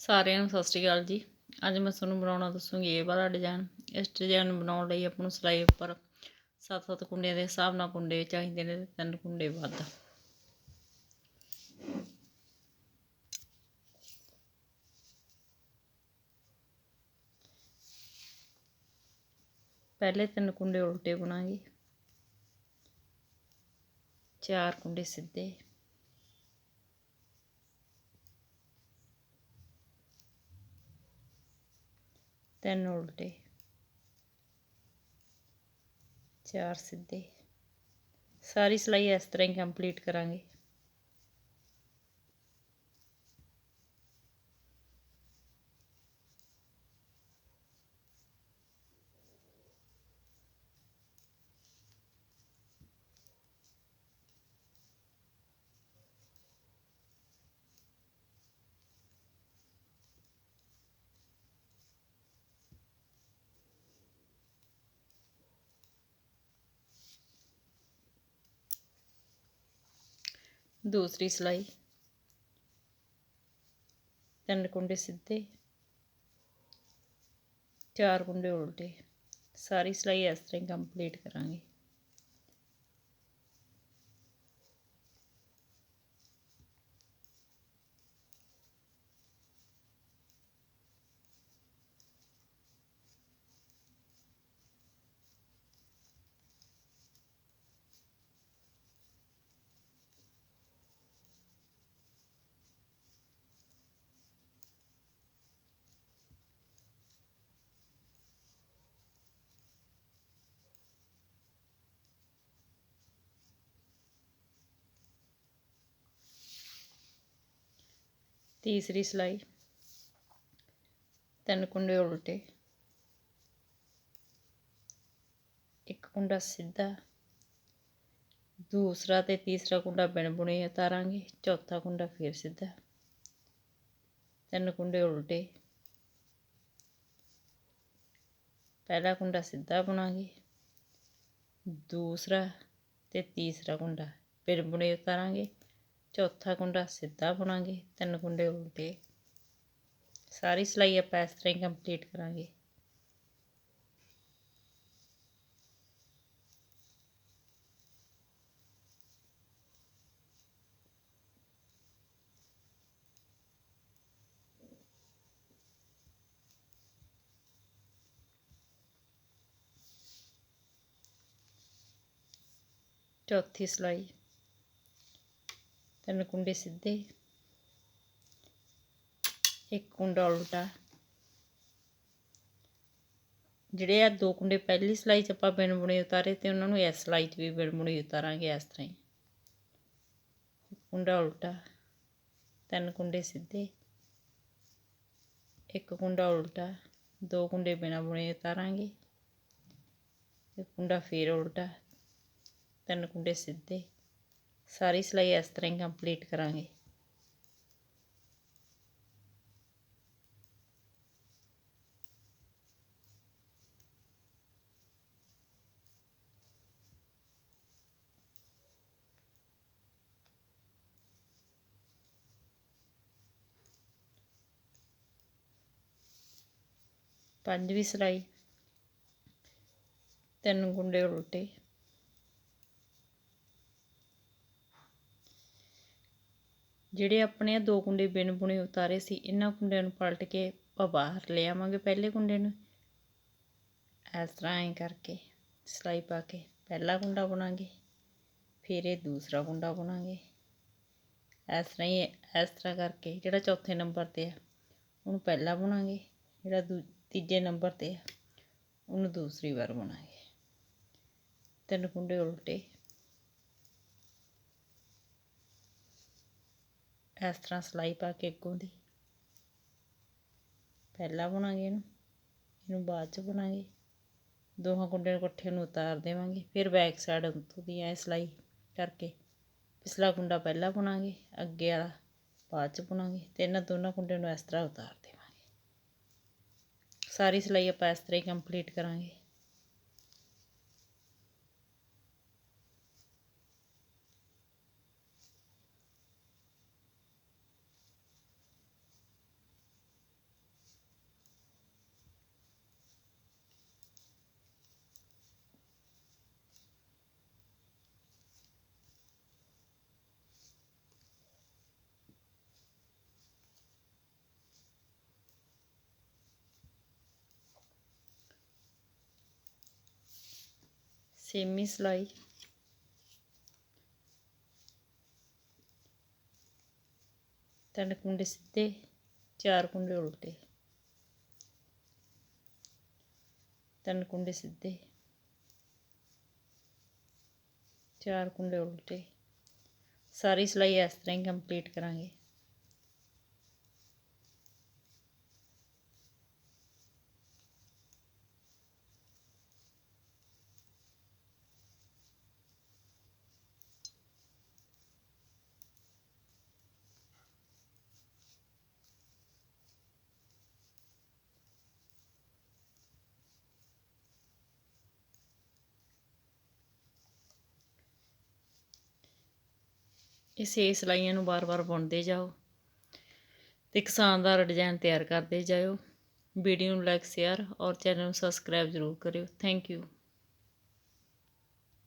ਸਾਰਿਆਂ ਨੂੰ ਸਤਿ ਸ਼੍ਰੀ ਅਕਾਲ ਜੀ। ਅੱਜ ਮੈਂ ਤੁਹਾਨੂੰ ਬਣਾਉਣਾ ਦੱਸੂਗੀ ਇਹ ਵਾਲਾ ਡਿਜ਼ਾਈਨ। ਇਸ ਡਿਜ਼ਾਈਨ ਨੂੰ ਬਣਾਉਣ ਲਈ ਆਪਾਂ ਨੂੰ ਸਿਲਾਈ ਉੱਪਰ 7-7 ਕੁੰਡਿਆਂ ਦੇ ਹਿਸਾਬ ਨਾਲ ਕੁੰਡੇ ਚਾਹੀਦੇ ਨੇ, 3 ਕੁੰਡੇ ਵੱਧ। ਪਹਿਲੇ 3 ਕੁੰਡੇ ਉਲਟੇ ਬੁਣਾਂਗੇ, 4 ਕੁੰਡੇ ਸਿੱਧੇ, 3 ਉਲਟੇ, 4 ਸਿੱਧੇ। ਸਾਰੀ ਸਿਲਾਈ ਇਸ ਤਰ੍ਹਾਂ ਹੀ ਕੰਪਲੀਟ ਕਰਾਂਗੇ। दूसरी सिलाई 3 कुंडे सीधे, 4 कुंडे उल्टे। सारी सिलाई इस तरह कंप्लीट करांगे। तीसरी सिलाई 3 कुंडे उल्टे, 1 कुंडा सीधा, दूसरा ते तीसरा कुंडा बिन बुने उतारांगे, चौथा कुंडा फिर सीधा, 3 कुंडे उल्टे, पहला कुंडा सीधा बुनांगे, दूसरा ते तीसरा कुंडा बिन बुने उतारांगे, चौथा कुंडा सीधा बुनांगे, 3 कुंडे उल्टे। सारी सिलाई आप इस तरह ही कंप्लीट करांगे। चौथी सिलाई 3 कुंडे सीधे, 1 कुंडा उल्टा। ਜਿਹੜੇ ਆ 2 कुंडे पहली सिलाई 'ਚ ਆਪਾਂ ਬਿਨ ਬੁਣੇ ਉਤਾਰੇ ਤੇ ਉਹਨਾਂ ਨੂੰ ਇਸ ਸਿਲਾਈ 'ਚ ਵੀ ਬਿਨ ਬੁਣੇ ਉਤਾਰਾਂਗੇ ਇਸ ਤਰ੍ਹਾਂ ਹੀ। ਕੁੰਡਾ ਉਲਟਾ, 3 ਕੁੰਡੇ ਸਿੱਧੇ, 1 ਕੁੰਡਾ ਉਲਟਾ, 2 ਕੁੰਡੇ ਬਿਨਾਂ ਬੁਣੇ ਉਤਾਰਾਂਗੇ, 1 ਕੁੰਡਾ ਫੇਰ ਉਲਟਾ, 3 ਕੁੰਡੇ ਸਿੱਧੇ। ਸਾਰੀ ਸਿਲਾਈ ਇਸ ਤਰ੍ਹਾਂ ਹੀ ਕੰਪਲੀਟ ਕਰਾਂਗੇ। पंजवीं सिलाई 3 कुंडे उल्टे, ਜਿਹੜੇ ਆਪਣੇ 2 ਕੁੰਡੇ ਬਿਨ ਬੁਣੇ ਉਤਾਰੇ ਸੀ ਇਹਨਾਂ ਕੁੰਡਿਆਂ ਨੂੰ ਪਲਟ ਕੇ ਆਪਾਂ ਬਾਹਰ ਲੈ ਆਵਾਂਗੇ। ਪਹਿਲੇ ਕੁੰਡੇ ਨੂੰ ਇਸ ਤਰ੍ਹਾਂ ਐਂ ਕਰਕੇ ਸਿਲਾਈ ਪਾ ਕੇ ਪਹਿਲਾ ਕੁੰਡਾ ਬੁਣਾਂਗੇ, ਫਿਰ ਇਹ ਦੂਸਰਾ ਕੁੰਡਾ ਬੁਣਾਂਗੇ। ਇਸ ਤਰ੍ਹਾਂ ਹੀ ਇਸ ਤਰ੍ਹਾਂ ਕਰਕੇ ਜਿਹੜਾ ਚੌਥੇ ਨੰਬਰ 'ਤੇ ਆ ਉਹਨੂੰ ਪਹਿਲਾ ਬੁਣਾਂਗੇ, ਜਿਹੜਾ ਤੀਜੇ ਨੰਬਰ 'ਤੇ ਆ ਉਹਨੂੰ ਦੂਸਰੀ ਵਾਰ ਬੁਣਾਂਗੇ। 3 ਕੁੰਡੇ ਉਲਟੇ ਇਸ ਤਰ੍ਹਾਂ ਸਿਲਾਈ ਪਾ ਕੇ ਅੱਗੋਂ ਦੀ ਪਹਿਲਾਂ ਬੁਣਾਂਗੇ, ਇਹਨੂੰ ਬਾਅਦ 'ਚ ਬੁਣਾਂਗੇ। ਦੋਹਾਂ ਕੁੰਡਿਆਂ ਨੂੰ ਇਕੱਠੇ ਨੂੰ ਉਤਾਰ ਦੇਵਾਂਗੇ। ਫਿਰ ਬੈਕ ਸਾਈਡ ਉੱਤੋਂ ਦੀ ਐ ਸਿਲਾਈ ਕਰਕੇ ਪਿਛਲਾ ਕੁੰਡਾ ਪਹਿਲਾਂ ਬੁਣਾਂਗੇ, ਅੱਗੇ ਵਾਲਾ ਬਾਅਦ 'ਚ ਬੁਣਾਂਗੇ ਤੇ ਇਹਨਾਂ ਦੋਨਾਂ ਕੁੰਡਿਆਂ ਨੂੰ ਇਸ ਤਰ੍ਹਾਂ ਉਤਾਰ ਦੇਵਾਂਗੇ। ਸਾਰੀ ਸਿਲਾਈ ਆਪਾਂ ਇਸ ਤਰ੍ਹਾਂ ਹੀ ਕੰਪਲੀਟ ਕਰਾਂਗੇ। ਸੇਮੀ ਸਿਲਾਈ, 3 ਕੁੰਡੇ ਸਿੱਧੇ, 4 ਕੁੰਡੇ ਉਲਟੇ, 3 ਕੁੰਡੇ ਸਿੱਧੇ, 4 ਕੁੰਡੇ ਉਲਟੇ। ਸਾਰੀ ਸਿਲਾਈ ਇਸ ਤਰ੍ਹਾਂ ਹੀ ਕੰਪਲੀਟ ਕਰਾਂਗੇ। ਇਹ 6 ਸਿਲਾਈਆਂ ਨੂੰ ਬਾਰ-ਬਾਰ ਬੁਣਦੇ ਜਾਓ ਤੇ ਇੱਕ ਸ਼ਾਨਦਾਰ ਡਿਜ਼ਾਈਨ ਤਿਆਰ ਕਰਦੇ ਜਾਓ। ਵੀਡੀਓ ਨੂੰ ਲਾਈਕ, ਸ਼ੇਅਰ ਔਰ ਚੈਨਲ ਨੂੰ ਸਬਸਕ੍ਰਾਈਬ ਜ਼ਰੂਰ ਕਰਿਓ। Thank you.